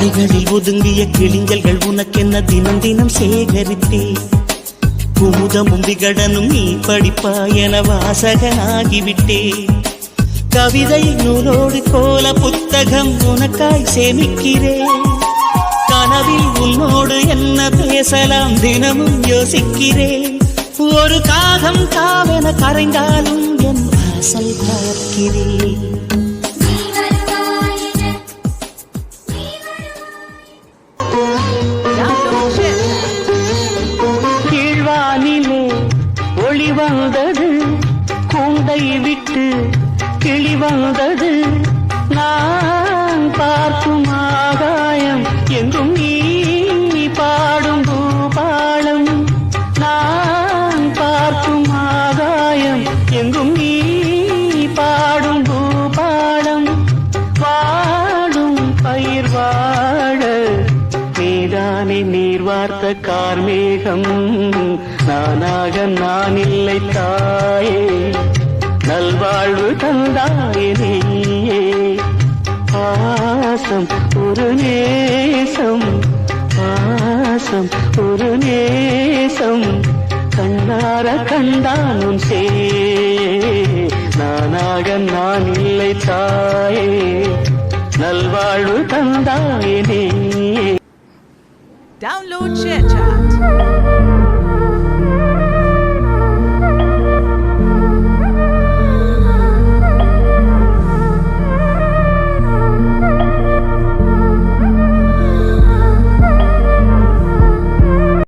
கதைகளில் ஒதுங்கிய கிளிஞ்சல்கள் உனக்கென்ன தினம் தினம் சேகரித்தே குமுதமும் விகடனும் நீ படிப்பா என வாசகனாகிவிட்டே கவிதை நூலோடு கோல புத்தகம் உனக்காய் சேமிக்கிறேன் கனவில் உன்னோடு என்ன பேசலாம் தினமும் யோசிக்கிறேன் ஒரு காகம் காவென கரைந்தாலும் என் வாசல் பார்க்கிறேன் கீழ்வானிலே ஒளி வந்தது கூண்டை விட்டு கிளி வந்தது நான் பார்க்கும் ஆகாயம் எங்கும் நீ பாடும் பூபாளம் நான் பார்க்கும் ஆகாயம் எங்கும் நீ பாடும் பூபாளம் வாடும் பயிர் வாழ நீதானே நீர் வார்த்த கார்மேகம் நானாக நான் இல்லை தாயே நல்வாழ்வு தந்தாயே நீயே பாசம் ஒரு நேசம் பாசம் ஒரு நேசம் கண்ணார கண்டான் உன் சே நானாக நான் இல்லை தாயே நல்வாழ்வு தந்தாயே நீயே Download ShareChat.